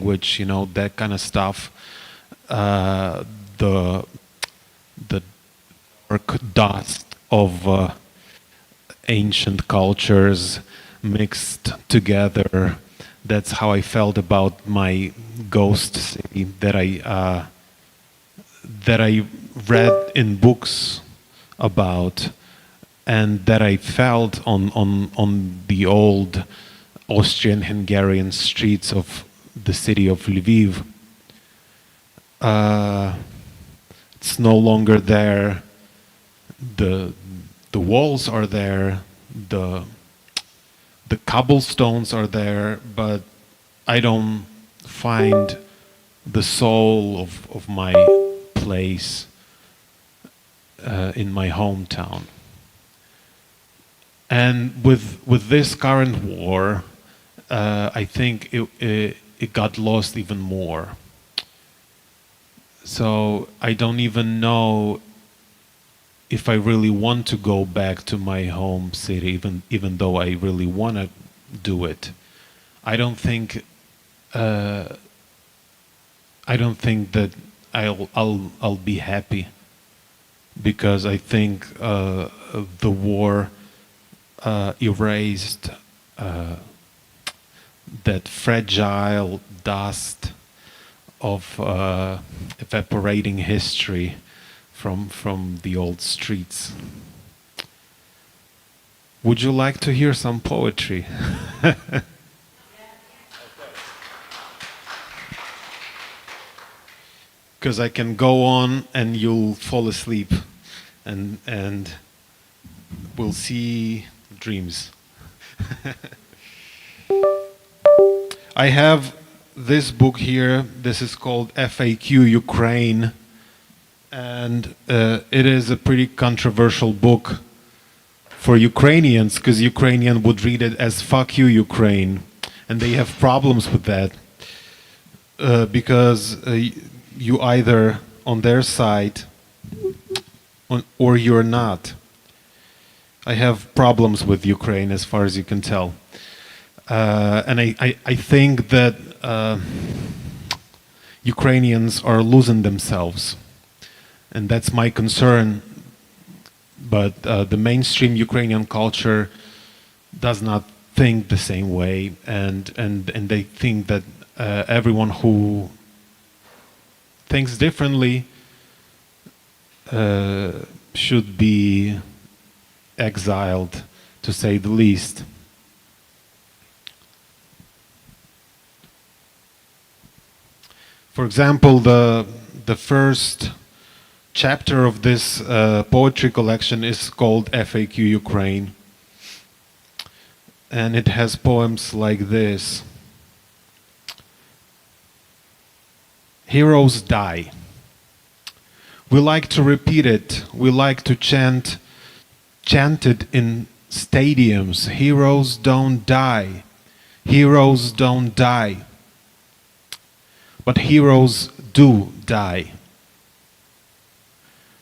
language, that kind of stuff. The dark dust of ancient cultures mixed together. That's how I felt about my ghost city that I read in books about, and that I felt on the old Austrian-Hungarian streets of the city of Lviv. It's no longer there. The walls are there. The cobblestones are there, but I don't find the soul of my place in my hometown. And with this current war, I think it got lost even more. So I don't even know if I really want to go back to my home city, even though I really want to do it. I don't think that I'll be happy, because I think the war erased that fragile dust of evaporating history from the old streets. Would you like to hear some poetry? Because I can go on and you'll fall asleep, and we'll see dreams. I have this book here. This is called FAQ Ukraine, and it is a pretty controversial book for Ukrainians, because Ukrainian would read it as "fuck you, Ukraine," and they have problems with that because you either on their side or you're not. I have problems with Ukraine, as far as you can tell. And I think that Ukrainians are losing themselves. And that's my concern. But the mainstream Ukrainian culture does not think the same way. And they think that everyone who thinks differently should be exiled, to say the least. For example, the first chapter of this poetry collection is called FAQ Ukraine, and it has poems like this. Heroes die. We like to repeat it. We like to chant it in stadiums. Heroes don't die. Heroes don't die. But heroes do die.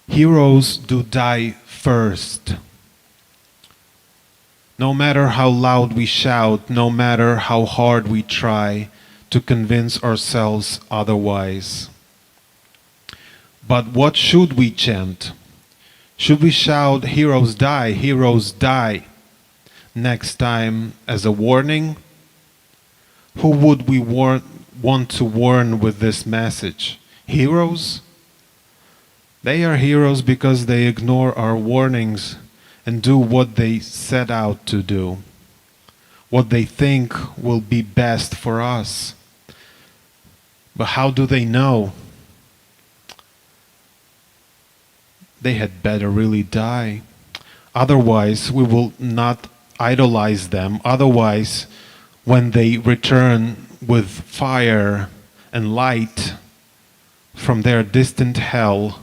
Heroes do die first. No matter how loud we shout, no matter how hard we try to convince ourselves otherwise. But what should we chant? Should we shout, heroes die, heroes die, next time as a warning? Who would we want to warn with this message? Heroes? They are heroes because they ignore our warnings and do what they set out to do, what they think will be best for us. But how do they know? They had better really die. Otherwise, we will not idolize them. Otherwise, when they return with fire and light from their distant hell,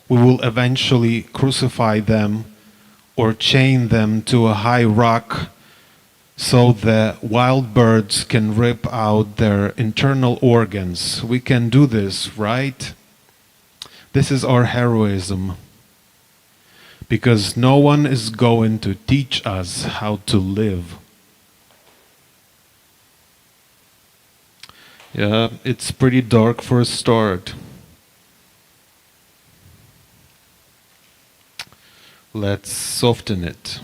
we will eventually crucify them or chain them to a high rock so the wild birds can rip out their internal organs. We can do this, right? This is our heroism. Because no one is going to teach us how to live. Yeah, it's pretty dark for a start. Let's soften it.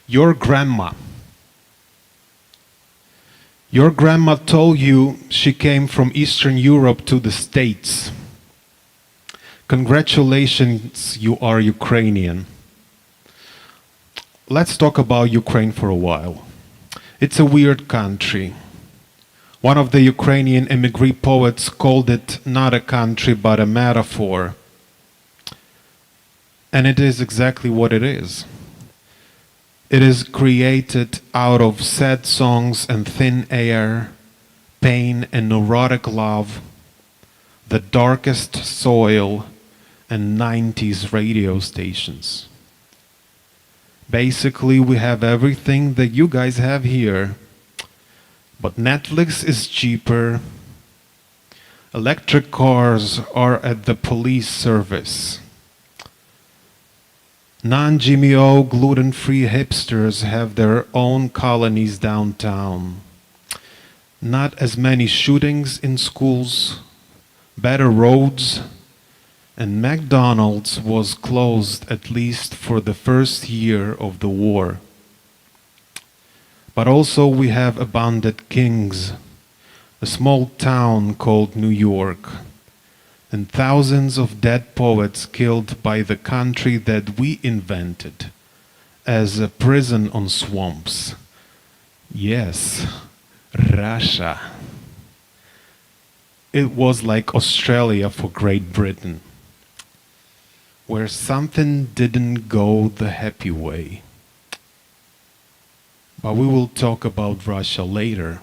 Your grandma. Your grandma told you she came from Eastern Europe to the States. Congratulations, you are Ukrainian. Let's talk about Ukraine for a while. It's a weird country. One of the Ukrainian emigre poets called it not a country but a metaphor. And it is exactly what it is. It is created out of sad songs and thin air, pain and neurotic love, the darkest soil, and 90s radio stations. Basically, we have everything that you guys have here. But Netflix is cheaper. Electric cars are at the police service. Non-GMO, gluten-free hipsters have their own colonies downtown. Not as many shootings in schools, better roads, and McDonald's was closed at least for the first year of the war. But also we have abandoned kings, a small town called New York, and thousands of dead poets killed by the country that we invented as a prison on swamps. Yes, Russia. It was like Australia for Great Britain, where something didn't go the happy way. But we will talk about Russia later.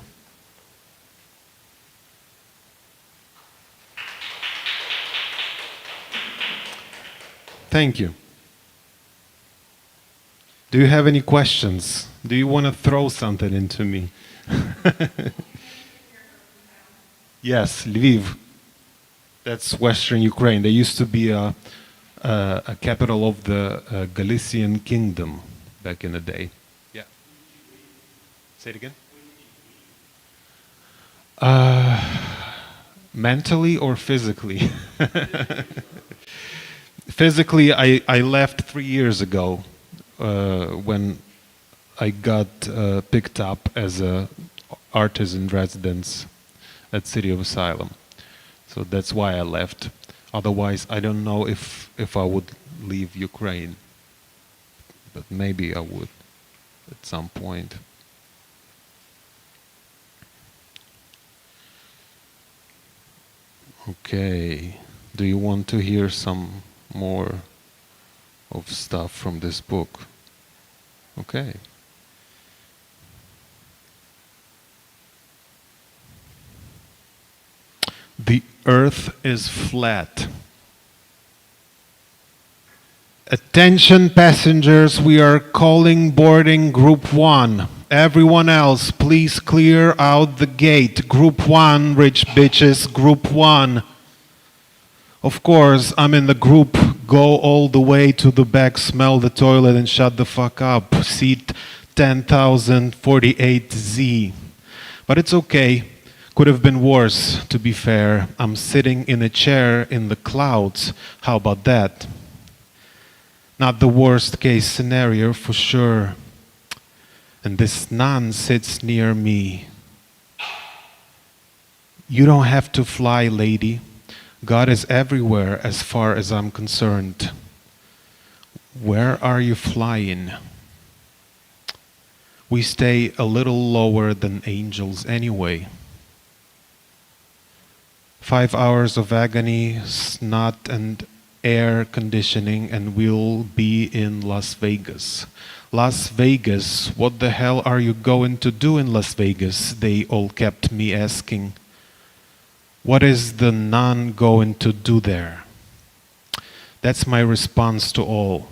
Thank you. Do you have any questions? Do you want to throw something into me? Yes, Lviv. That's Western Ukraine. There used to be a capital of the Galician kingdom back in the day. Yeah. Say it again. Mentally or physically? Physically, I left 3 years ago when I got picked up as a artist in residence at City of Asylum. So that's why I left. Otherwise, I don't know if I would leave Ukraine. But maybe I would at some point. Okay. Do you want to hear some more of stuff from this book? Okay. The earth is flat. Attention passengers, we are calling boarding group 1. Everyone else, please clear out the gate. Group 1, rich bitches, group 1. Of course, I'm in the group. Go all the way to the back, smell the toilet, and shut the fuck up. Seat 10,048Z. But it's okay. Could have been worse, to be fair. I'm sitting in a chair in the clouds. How about that? Not the worst case scenario for sure. And this nun sits near me. You don't have to fly, lady. God is everywhere as far as I'm concerned. Where are you flying? We stay a little lower than angels anyway. 5 hours of agony, snot and air conditioning, and we'll be in Las Vegas. Las Vegas, what the hell are you going to do in Las Vegas? They all kept me asking. What is the nun going to do there? That's my response to all.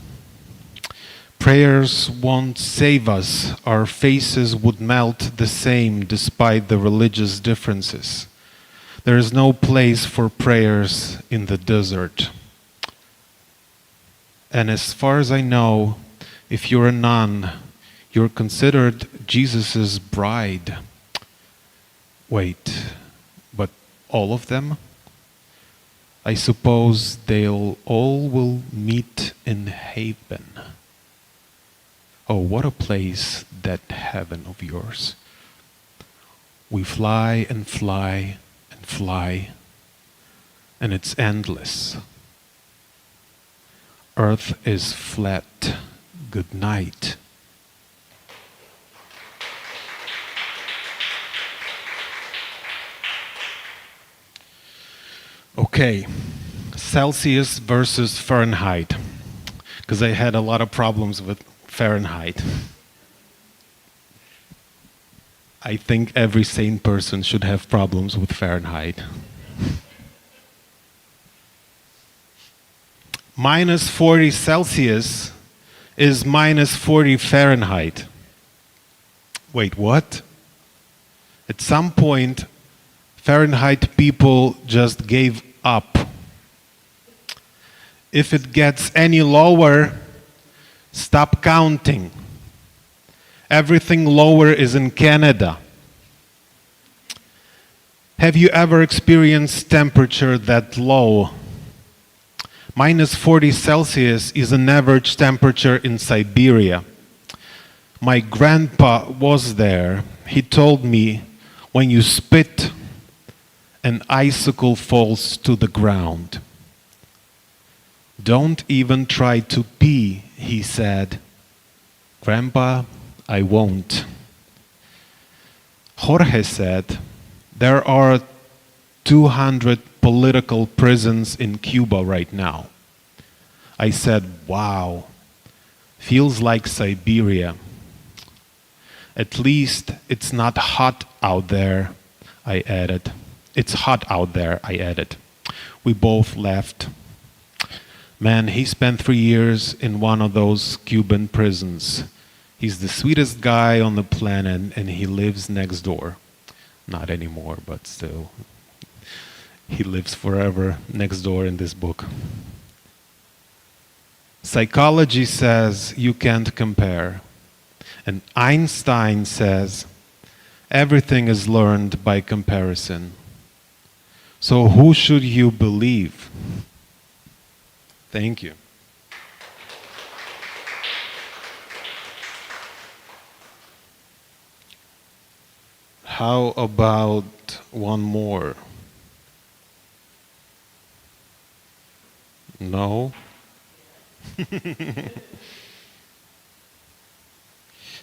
Prayers won't save us. Our faces would melt the same despite the religious differences. There is no place for prayers in the desert. And as far as I know, if you're a nun, you're considered Jesus's bride. Wait, but all of them? I suppose they'll all will meet in heaven. Oh, what a place, that heaven of yours. We fly and fly and fly, and it's endless. Earth is flat. Good night. Okay, Celsius versus Fahrenheit, because I had a lot of problems with Fahrenheit. I think every sane person should have problems with Fahrenheit. Minus 40 Celsius is minus 40 Fahrenheit. Wait, what? At some point, Fahrenheit people just gave up. If it gets any lower, stop counting. Everything lower is in Canada. Have you ever experienced temperature that low? Minus 40 Celsius is an average temperature in Siberia. My grandpa was there. He told me, when you spit, an icicle falls to the ground. Don't even try to pee, he said. Grandpa, I won't. Jorge said, there are 200 political prisons in Cuba right now. I said, wow, feels like Siberia. At least it's not hot out there, I added. It's hot out there, I added. We both laughed. Man, he spent 3 years in one of those Cuban prisons. He's the sweetest guy on the planet, and he lives next door. Not anymore, but still. He lives forever next door in this book. Psychology says you can't compare. And Einstein says everything is learned by comparison. So who should you believe? Thank you. How about one more? No?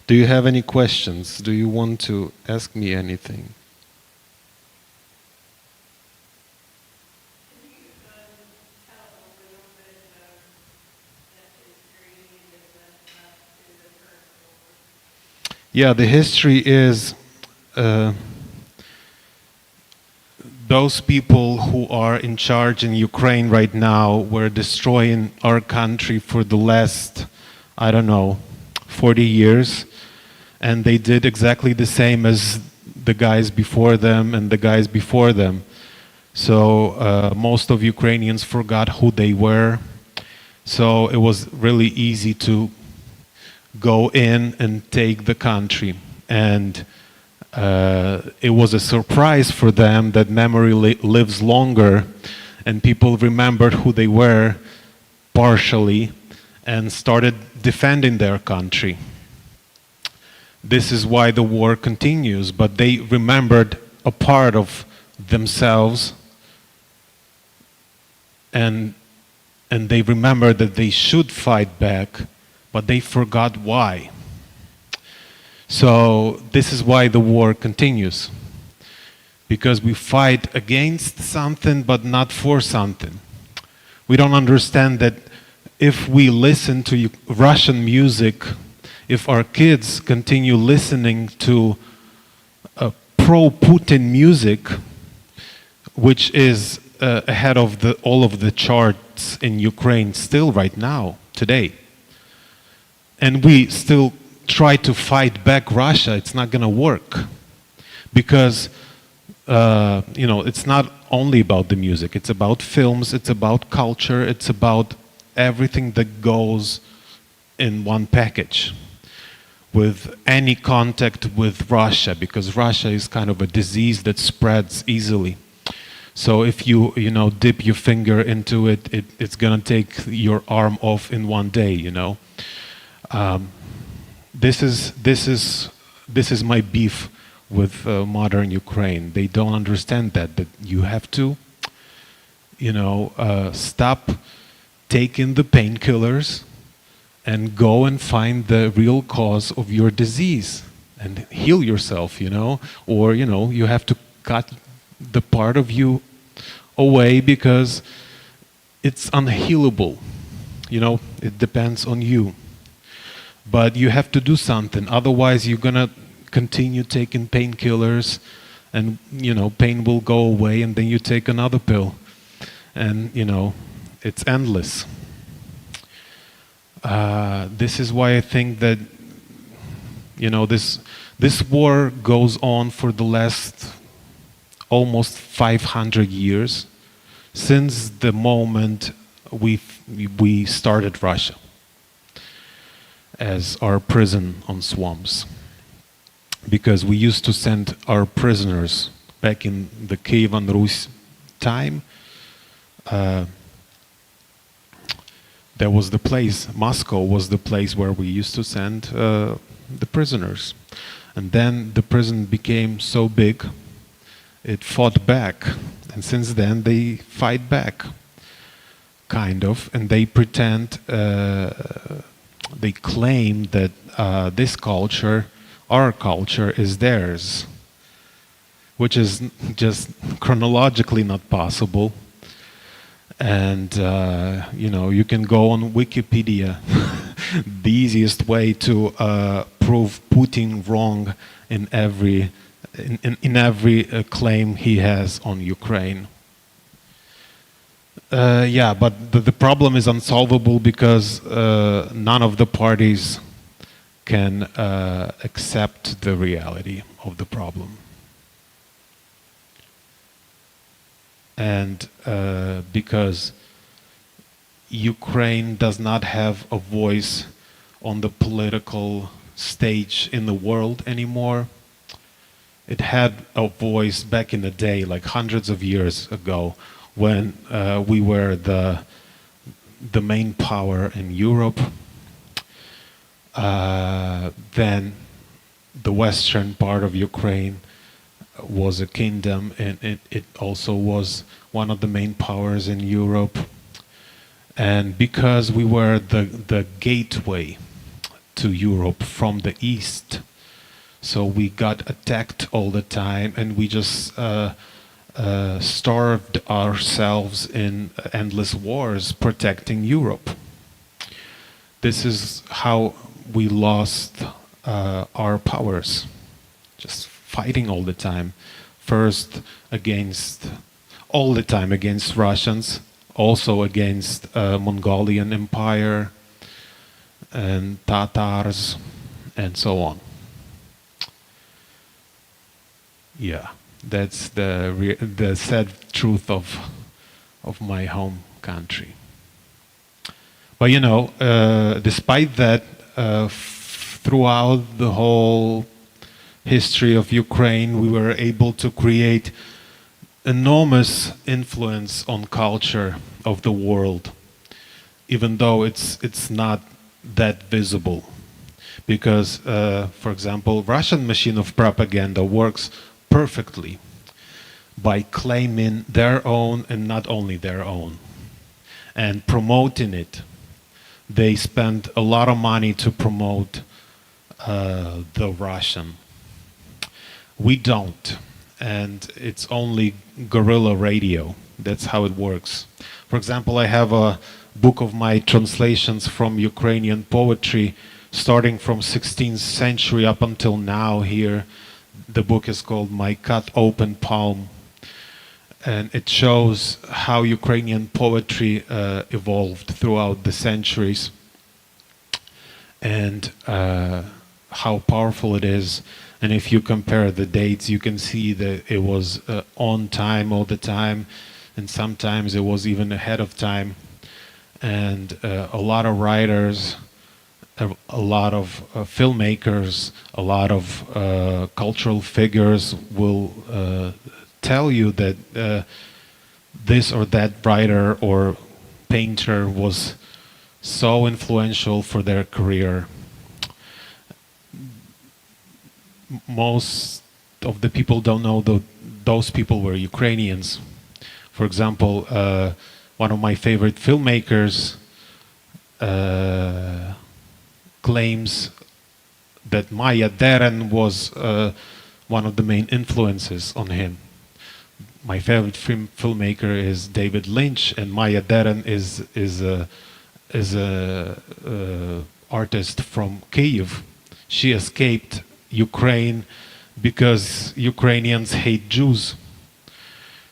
Do you have any questions? Do you want to ask me anything? Yeah, the history is those people who are in charge in Ukraine right now were destroying our country for the last, I don't know, 40 years. And they did exactly the same as the guys before them and the guys before them. So most of Ukrainians forgot who they were. So it was really easy to go in and take the country. And it was a surprise for them that memory lives longer, and people remembered who they were partially and started defending their country. This is why the war continues, but they remembered a part of themselves, and they remembered that they should fight back, but they forgot why. So this is why the war continues, because we fight against something but not for something. We don't understand that if we listen to Russian music, if our kids continue listening to pro-Putin music, which is ahead of all of the charts in Ukraine still right now, today, and we still try to fight back Russia, it's not going to work. Because, it's not only about the music. It's about films, it's about culture, it's about everything that goes in one package with any contact with Russia, because Russia is kind of a disease that spreads easily. So if you know, dip your finger into it, it's gonna take your arm off in one day, you know. This is my beef with modern Ukraine. They don't understand that you have to, you know, stop taking the painkillers and go and find the real cause of your disease and heal yourself, you know. Or, you know, you have to cut the part of you away because it's unhealable. You know, it depends on you. But you have to do something, otherwise you're gonna continue taking painkillers and, you know, pain will go away and then you take another pill. And, you know, it's endless. This is why I think that, you know, this war goes on for the last almost 500 years since the moment we started Russia as our prison on swamps. Because we used to send our prisoners back in the Kievan Rus time. There was the place, Moscow was the place where we used to send the prisoners. And then the prison became so big, it fought back. And since then they fight back, kind of. And they pretend, they claim that this culture, our culture, is theirs. Which is just chronologically not possible. And you know, you can go on Wikipedia. The easiest way to prove Putin wrong in every claim he has on Ukraine. Yeah, but the problem is unsolvable because none of the parties can accept the reality of the problem. And because Ukraine does not have a voice on the political stage in the world anymore. It had a voice back in the day, like hundreds of years ago, when we were the main power in Europe. Then the western part of Ukraine was a kingdom, and it also was one of the main powers in Europe. And because we were the gateway to Europe from the east, so we got attacked all the time, and we just starved ourselves in endless wars protecting Europe. This is how we lost our powers, just fighting all the time. First all the time against Russians, also against Mongolian Empire and Tatars and so on. Yeah, that's the sad truth of my home country. But you know, despite that, throughout the whole history of Ukraine, we were able to create enormous influence on culture of the world, even though it's not that visible. Because, for example, Russian machine of propaganda works perfectly by claiming their own and not only their own, and promoting it. They spend a lot of money to promote the Russian. We don't, and it's only guerrilla radio. That's how it works. For example, I have a book of my translations from Ukrainian poetry starting from 16th century up until now here. The book is called My Cut Open Palm, and it shows how Ukrainian poetry evolved throughout the centuries and how powerful it is. And if you compare the dates, you can see that it was on time all the time, and sometimes it was even ahead of time. And a lot of writers, a lot of filmmakers, a lot of cultural figures will tell you that this or that writer or painter was so influential for their career. Most of the people don't know those people were Ukrainians. For example, one of my favorite filmmakers claims that Maya Deren was one of the main influences on him. My favorite filmmaker is David Lynch, and Maya Deren is a artist from Kyiv. She escaped Ukraine because Ukrainians hate Jews.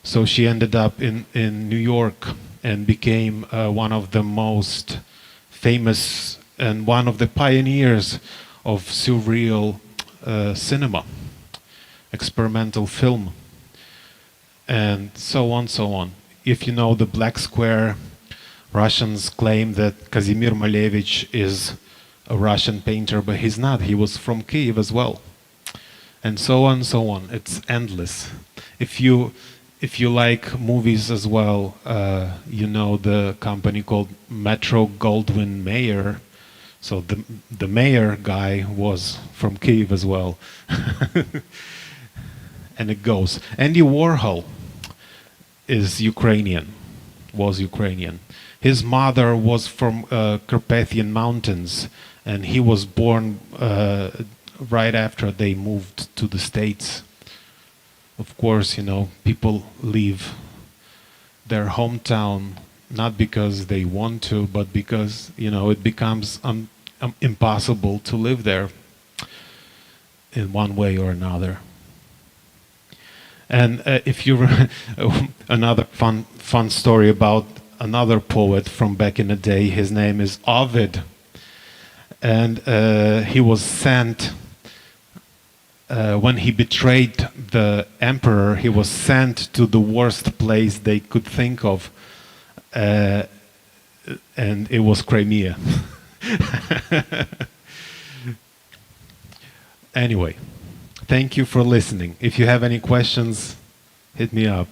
So she ended up in New York and became one of the most famous and one of the pioneers of surreal cinema, experimental film, and so on, so on. If you know the Black Square, Russians claim that Kazimir Malevich is a Russian painter, but he's not. He was from Kyiv as well. And so on, so on. It's endless. If you like movies as well, you know the company called Metro Goldwyn Mayer. So the Mayer guy was from Kyiv as well. And it goes. Andy Warhol is Ukrainian, was Ukrainian. His mother was from Carpathian Mountains, and he was born right after they moved to the States. Of course, you know, people leave their hometown not because they want to, but because, you know, it becomes impossible to live there in one way or another. And if you another fun story about another poet from back in the day, his name is Ovid, and he was sent when he betrayed the emperor. He was sent to the worst place they could think of, and it was Crimea. Anyway, thank you for listening. If you have any questions, hit me up.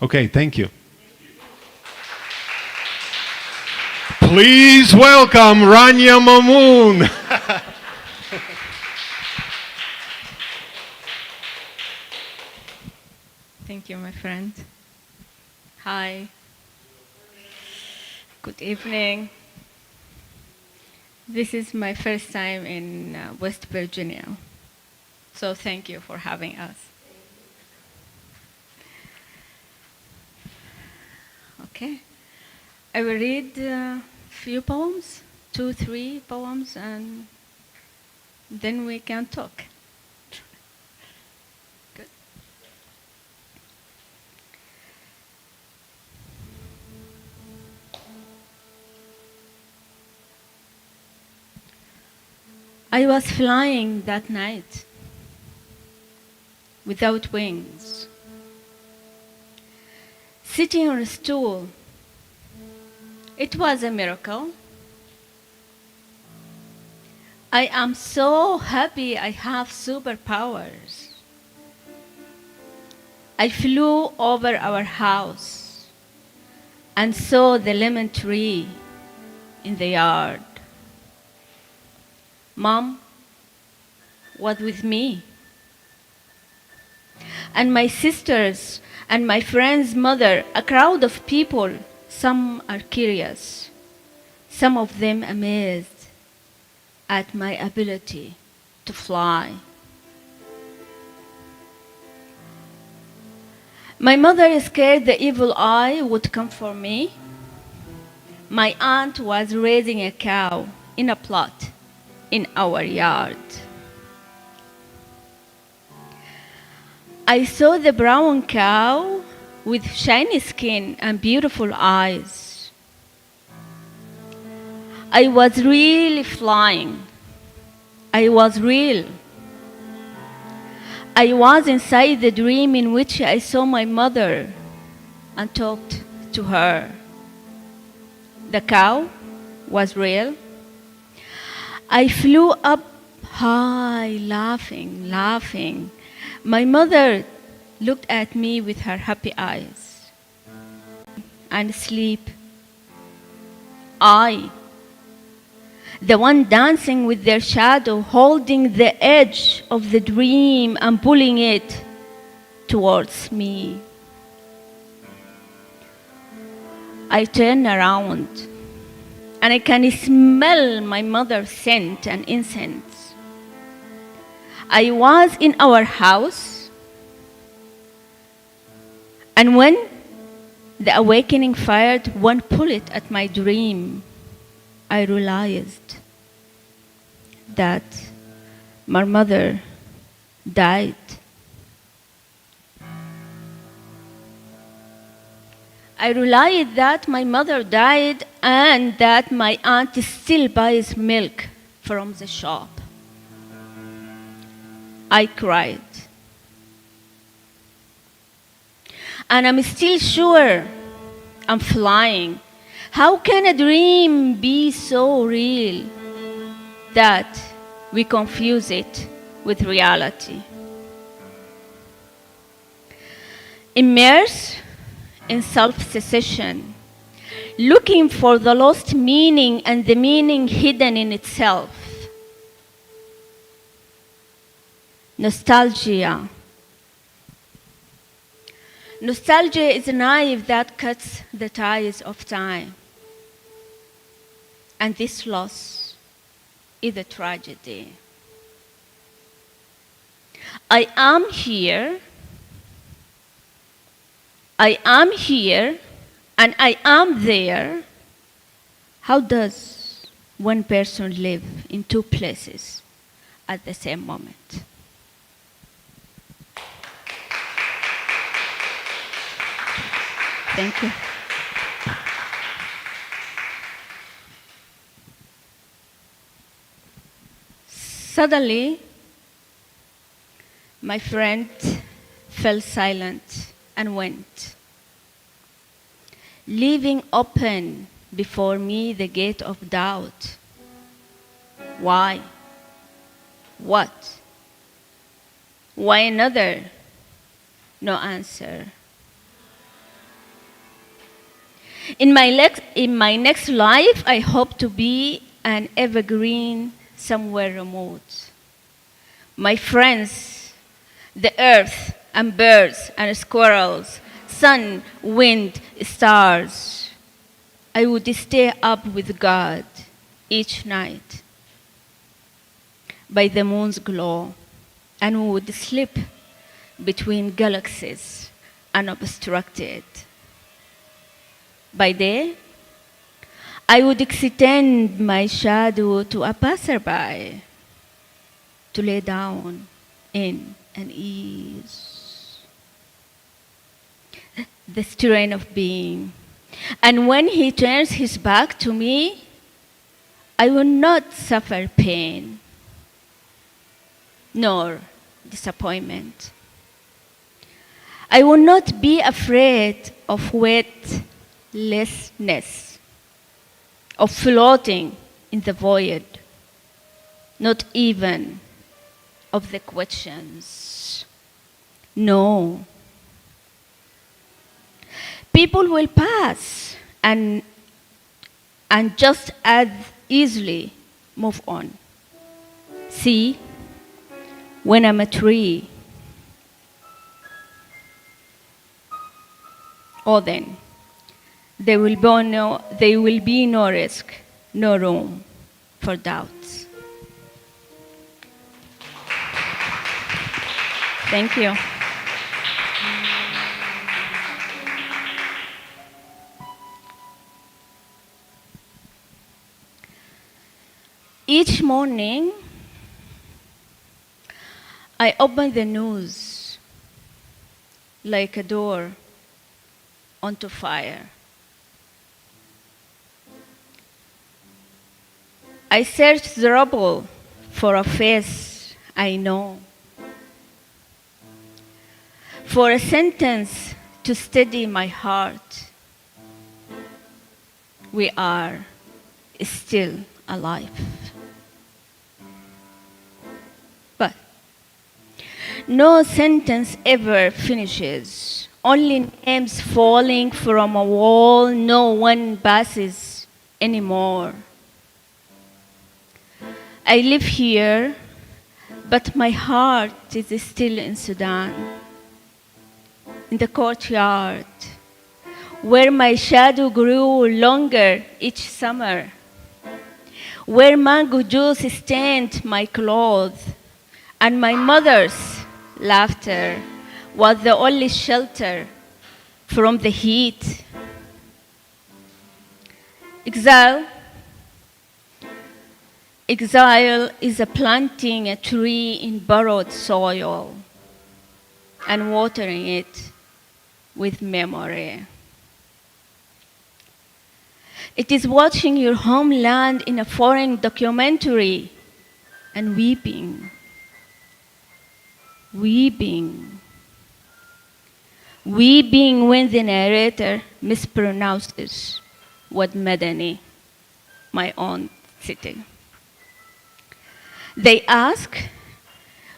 Okay, thank you. Please welcome Rania Mamoon. Thank you, my friend. Hi. Good evening. This is my first time in West Virginia, so thank you for having us. Okay. I will read a few poems, 2, 3 poems, and then we can talk. Good. I was flying that night without wings, sitting on a stool. It was a miracle. I am so happy I have superpowers. I flew over our house and saw the lemon tree in the yard. Mom was with me, and my sisters and my friend's mother, a crowd of people. Some are curious, some of them amazed at my ability to fly. My mother is scared the evil eye would come for me. My aunt was raising a cow in a plot in our yard. I saw the brown cow with shiny skin and beautiful eyes. I was really flying. I was real. I was inside the dream in which I saw my mother and talked to her. The cow was real. I flew up high, laughing. My mother looked at me with her happy eyes. And sleep. I, the one dancing with their shadow, holding the edge of the dream and pulling it towards me. I turn around and I can smell my mother's scent and incense. I was in our house, and when the awakening fired one bullet at my dream, I realized that my mother died. I realized that my mother died and that my aunt still buys milk from the shop. I cried. And I'm still sure I'm flying. How can a dream be so real that we confuse it with reality? Immerse in self-cessation, looking for the lost meaning and the meaning hidden in itself. Nostalgia. Nostalgia is a knife that cuts the ties of time. And this loss is a tragedy. I am here, and I am there. How does one person live in two places at the same moment? Thank you. Suddenly, my friend fell silent and went, leaving open before me the gate of doubt. Why? What? Why another? No answer. In my next life, I hope to be an evergreen somewhere remote. My friends, the earth and birds and squirrels, sun, wind, stars. I would stay up with God each night by the moon's glow, and we would sleep between galaxies unobstructed. By day, I would extend my shadow to a passerby to lay down in and ease the strain of being. And when he turns his back to me, I will not suffer pain nor disappointment. I will not be afraid of weightlessness, of floating in the void, not even of the questions. No. People will pass and just as easily move on. See, when I'm a tree, oh then, there will be no risk, no room for doubts. Thank you. Each morning, I open the news like a door onto fire. I search the rubble for a face I know. for a sentence to steady my heart. We are still alive. But no sentence ever finishes. Only names falling from a wall no one passes anymore. I live here, but my heart is still in Sudan, in the courtyard, where my shadow grew longer each summer, where mango juice stained my clothes, and my mother's laughter was the only shelter from the heat. Exile is a planting a tree in borrowed soil and watering it with memory. It is watching your homeland in a foreign documentary and weeping, weeping, weeping when the narrator mispronounces Wad Madani, my own city. They ask,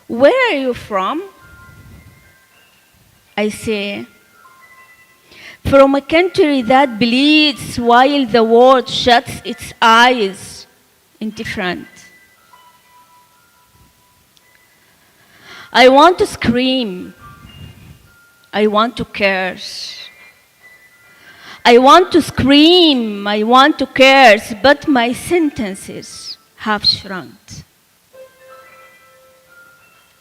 "Where are you from?" I say, "From a country that bleeds while the world shuts its eyes, indifferent." I want to scream. I want to curse. I want to scream. I want to curse, but my sentences have shrunk,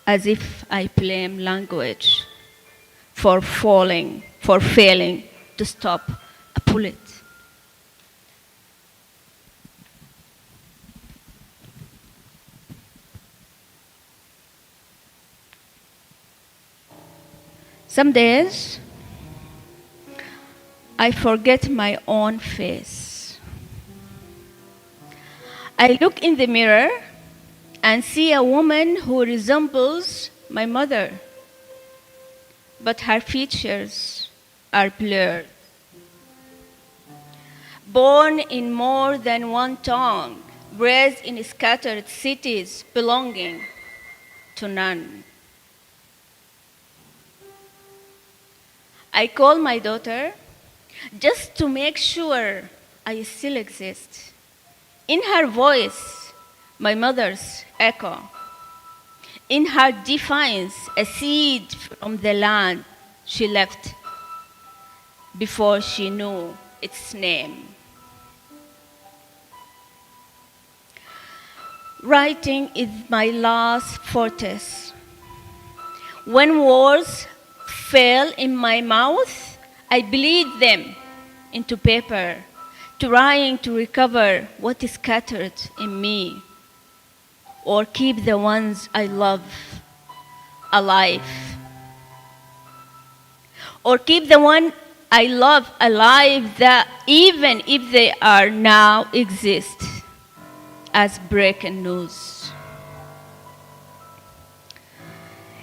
as if I blame language for failing to stop a bullet. Some days, I forget my own face. I look in the mirror and see a woman who resembles my mother, but her features are blurred. Born in more than one tongue, raised in scattered cities belonging to none. I call my daughter just to make sure I still exist. In her voice, my mother's echo. In her defiance, a seed from the land she left before she knew its name. Writing is my last fortress. When words fail in my mouth, I bleed them into paper, trying to recover what is scattered in me, or keep the ones I love alive, or keep the one I love alive, that even if they are now exist as breaking news.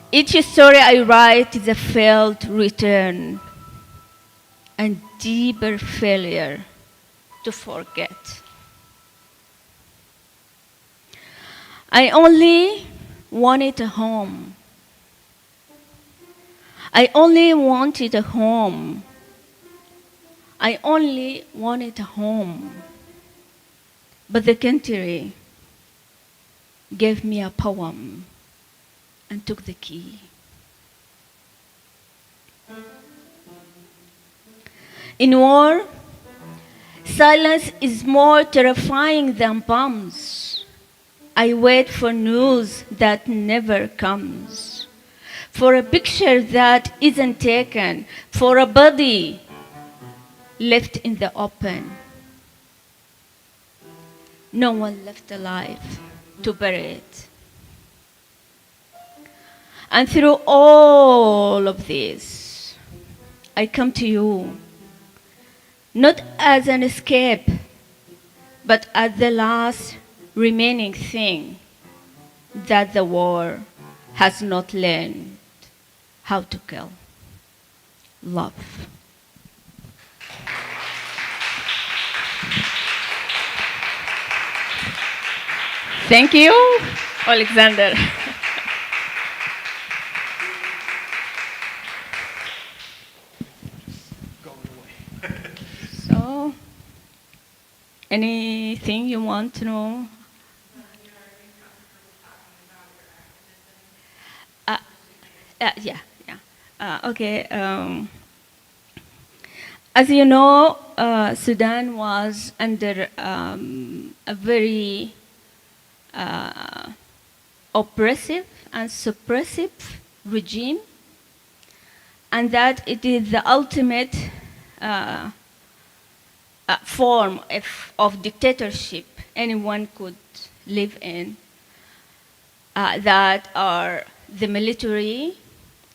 Each story I write is a failed return and deeper failure to forget. I only wanted a home. I only wanted a home. I only wanted a home. But the country gave me a poem and took the key. In war, silence is more terrifying than bombs. I wait for news that never comes, for a picture that isn't taken, for a body left in the open. No one left alive to bury it. And through all of this, I come to you, not as an escape, but as the last remaining thing that the war has not learned how to kill. love. Thank you, Alexander. So, anything you want to know? Uh, yeah, yeah. Okay. As you know, Sudan was under a very oppressive and suppressive regime, and that it is the ultimate uh, form of dictatorship anyone could live in, that are the military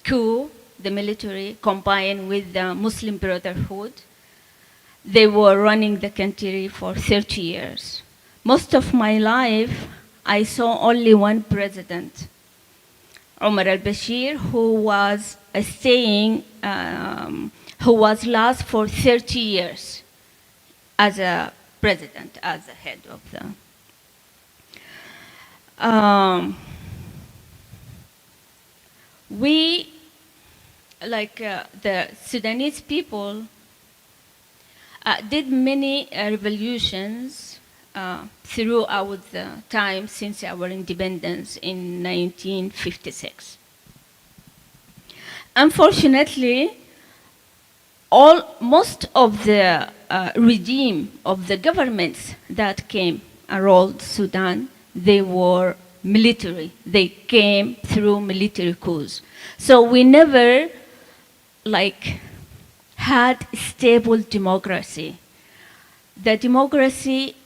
coup, the military combined with the Muslim Brotherhood. They were running the country for 30 years. Most of my life, I saw only one president, Omar al-Bashir, who was who was last for 30 years as a president, as a head of the. We, like the Sudanese people, did many revolutions throughout the time since our independence in 1956. Unfortunately, most of the regime of the governments that came and ruled Sudan, they were military. They came through military coups. So we never had stable democracy. The democracy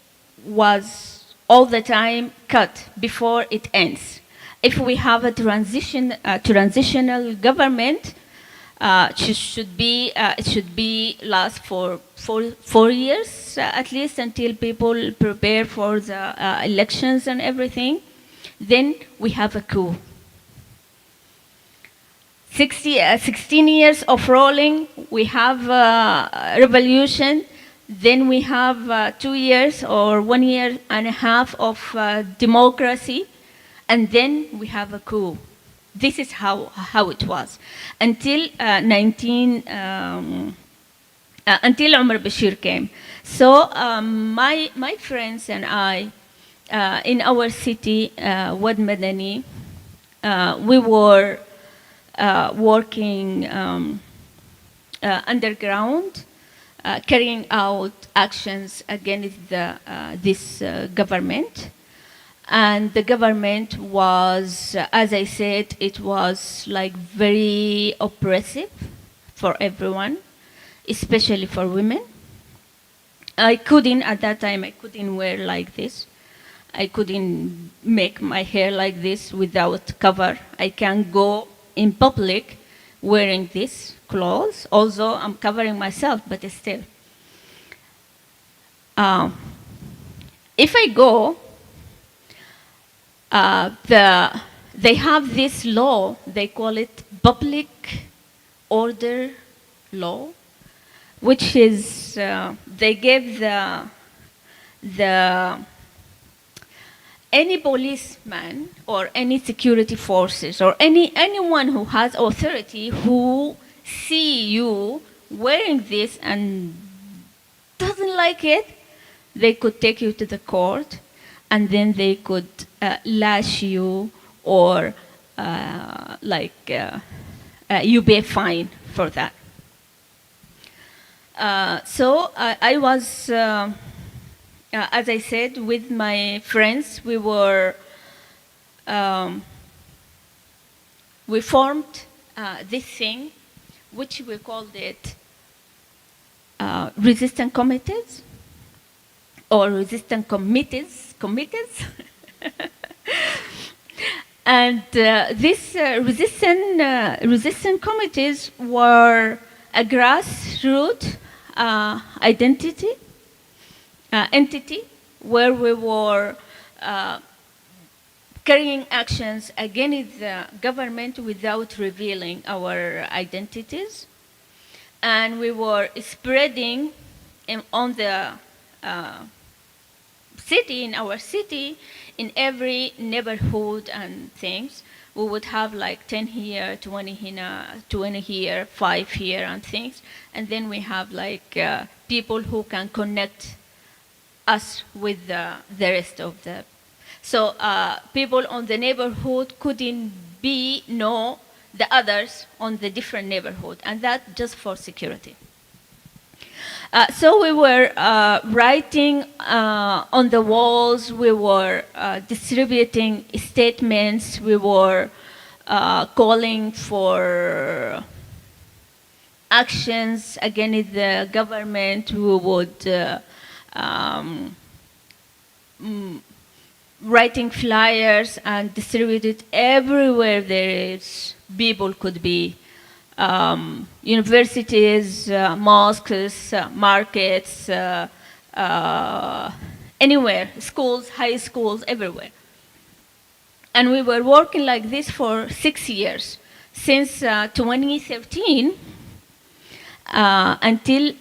was all the time cut before it ends. If we have a transitional government, it should be last for 4 years at least, until people prepare for the elections and everything. Then we have a coup. 16 years of ruling, we have a revolution, then we have 2 years or 1.5 years of democracy, and then we have a coup. This is how it was until until Umar Bashir came. So my friends and I, in our city, Wad Madani, we were working underground, carrying out actions against this government. And the government was, as I said, it was like very oppressive for everyone, especially for women. At that time, I couldn't wear like this. I couldn't make my hair like this without cover. I can't go in public wearing these clothes, although I'm covering myself, but still. If I go, they have this law, they call it public order law, which is, they give any policeman or any security forces or anyone who has authority who see you wearing this and doesn't like it, they could take you to the court, and then they could lash you, or you pay a fine for that. So I was, as I said, with my friends, we formed this thing, which we called it resistance committees, or resistance committees. And these resistance committees were a grassroots entity where we were carrying actions against the government without revealing our identities. and we were spreading on the uh, city, in our city, in every neighborhood and things. We would have like 10 here, 20 here, 20 here, 5 here and things. And then we have like people who can connect us with the rest of the. So people on the neighborhood couldn't know the others on the different neighborhood, and that just for security. So we were writing on the walls, we were distributing statements, we were calling for actions against the government. We would writing flyers and distribute it everywhere there is people could be. Universities, mosques, markets, anywhere, schools, high schools, everywhere. And we were working like this for 6 years, since 2013 until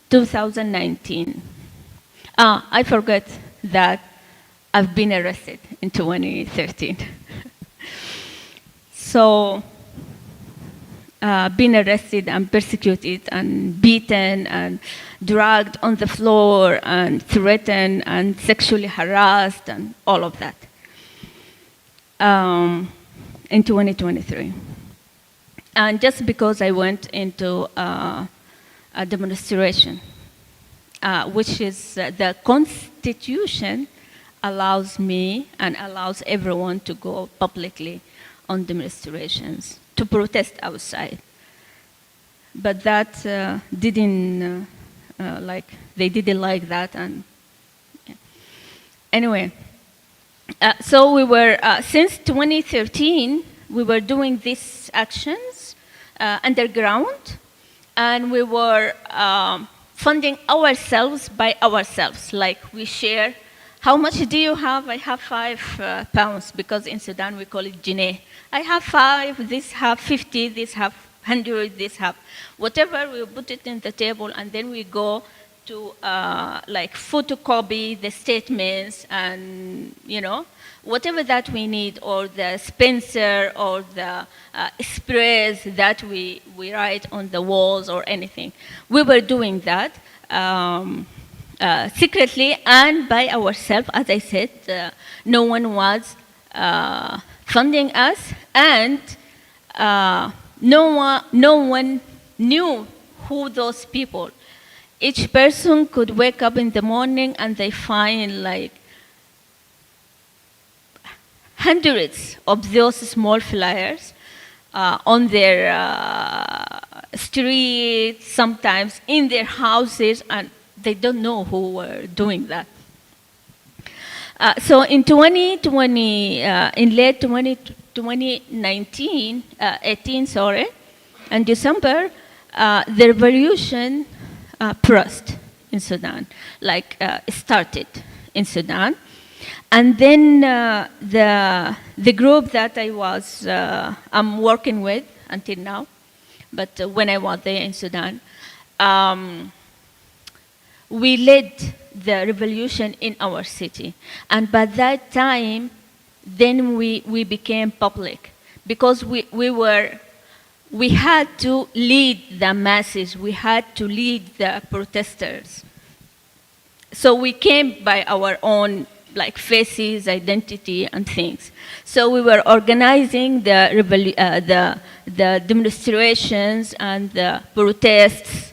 2019. I forgot that I've been arrested in 2013. So, been arrested and persecuted and beaten and dragged on the floor and threatened and sexually harassed and all of that in 2023. And just because I went into a demonstration, which is the Constitution allows me and allows everyone to go publicly on demonstrations to protest outside. But that didn't, they didn't like that. And yeah. Anyway, so we were, since 2013, we were doing these actions underground, and we were funding ourselves by ourselves. Like we share, how much do you have? I have 5 pounds, because in Sudan we call it jineh. I have 5, this have 50, this have 100, this have whatever. We put it in the table, and then we go to photocopy the statements and whatever that we need, or the Spencer or the sprays that we write on the walls or anything. We were doing that secretly and by ourselves. As I said, no one was funding us, and no one knew who those people. Each person could wake up in the morning and they find like hundreds of those small flyers on their streets, sometimes in their houses, and they don't know who were doing that. So in 2020, in late 2019, 18, sorry, in December, the revolution pressed in Sudan, started in Sudan. And then the group that I'm working with until now, but when I was there in Sudan, we led the revolution in our city. And by that time, then we became public, because we had to lead the masses, we had to lead the protesters. So we came by our own faces, identity, and things. So we were organizing the demonstrations and the protests,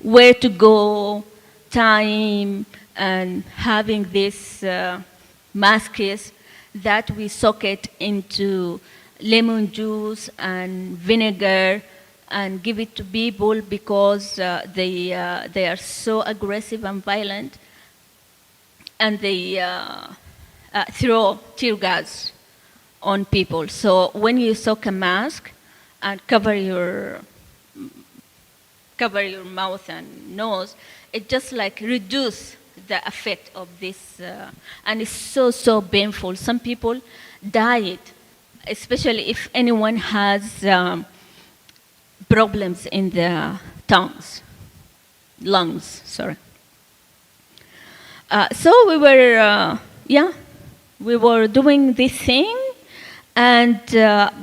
where to go, time, and having these masks that we soak it into lemon juice and vinegar and give it to people, because they are so aggressive and violent, and they throw tear gas on people. So when you soak a mask and cover your mouth and nose, it just reduce the effect of this, and it's so painful. Some people died, especially if anyone has problems in the lungs, sorry. So we were doing this thing, and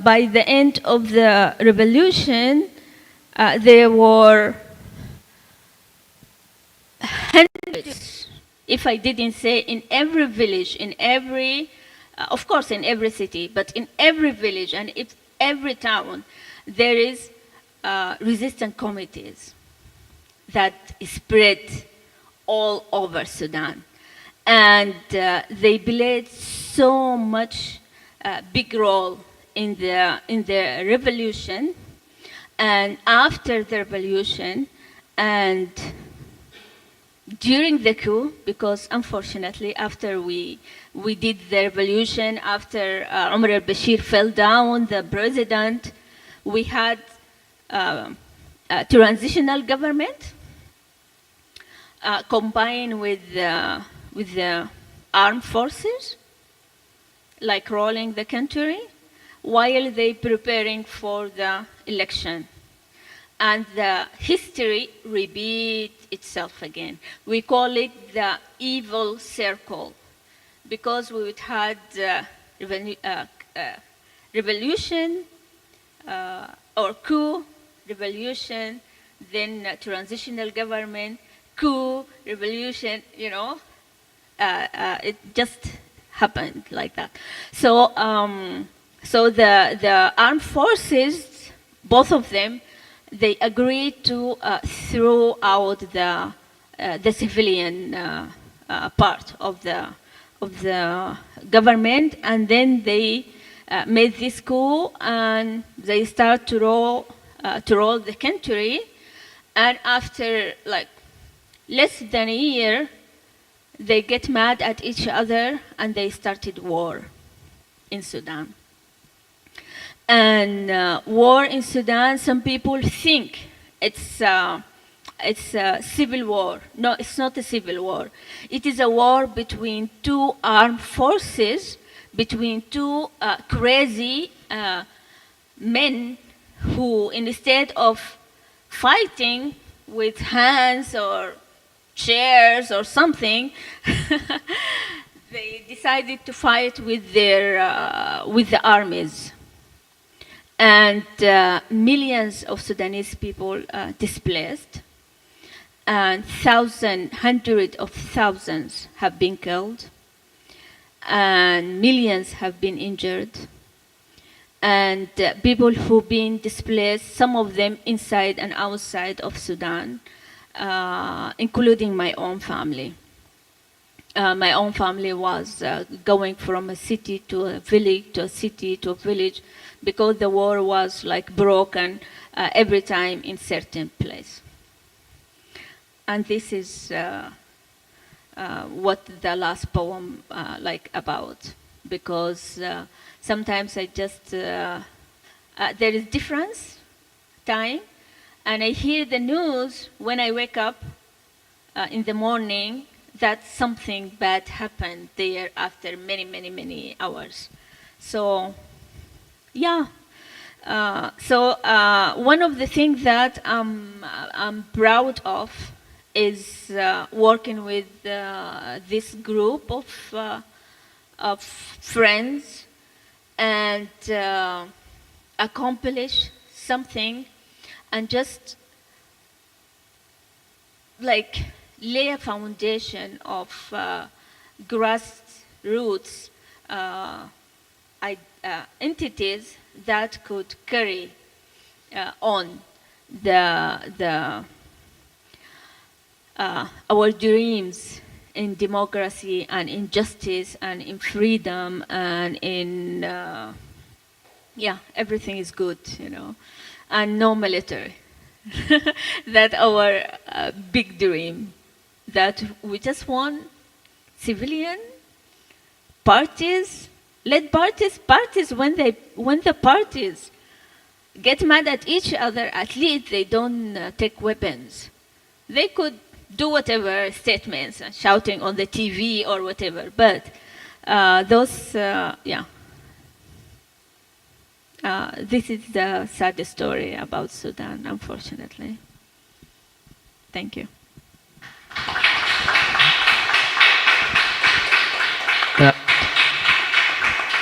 by the end of the revolution, there were hundreds, if I didn't say in every village, in every, of course in every city, but in every village and every town, there is resistance committees that spread all over Sudan. And they played so much big role in the revolution, and after the revolution, and during the coup, because unfortunately after we did the revolution, after Omar al-Bashir fell down, the president, we had a transitional government combined with the armed forces, like rolling the country, while they preparing for the election. And the history repeats itself again. We call it the evil circle, because we would had revolution or coup, revolution, then transitional government, coup, revolution, it just happened like that. So, so the armed forces, both of them, they agreed to throw out the civilian part of the government, and then they made this coup, and they start to roll the country. And after like less than a year, they get mad at each other and they started war in Sudan. And war in Sudan, some people think it's a civil war. No, it's not a civil war. It is a war between two armed forces, between two crazy men who, instead of fighting with hands or chairs or something, they decided to fight with the armies. And millions of Sudanese people displaced, and hundreds of thousands have been killed, and millions have been injured. And people who've been displaced, some of them inside and outside of Sudan, including my own family. My own family was going from a city to a village, to a city to a village, because the war was like broken every time in certain place. And this is what the last poem like about, because sometimes I just there is difference time, and I hear the news when I wake up in the morning that something bad happened there after many hours. So yeah, so one of the things that I'm proud of is working with this group of friends and accomplish something, and just like lay a foundation of grassroots entities that could carry on our dreams in democracy and in justice and in freedom and in everything is good, and no military. That our big dream, that we just want civilian parties, let parties when the parties get mad at each other, at least they don't take weapons. They could do whatever statements and shouting on the TV or whatever, but those This is the sad story about Sudan, unfortunately. Thank you.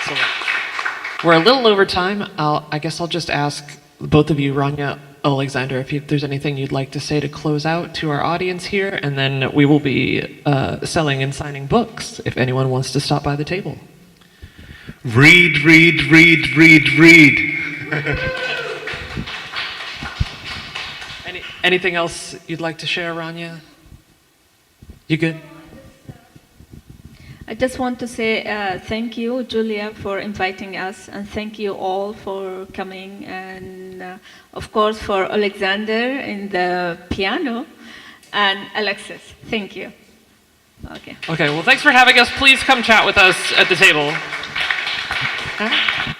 So we're a little over time. I guess I'll just ask both of you, Rania, Alexander, if there's anything you'd like to say to close out to our audience here, and then we will be selling and signing books if anyone wants to stop by the table. Read, read, read, read, read. Anything else you'd like to share, Rania? You good? I just want to say thank you, Julia, for inviting us, and thank you all for coming, and of course for Alexander in the piano, and Alexis. Thank you. Okay. Okay, well, thanks for having us. Please come chat with us at the table. All right.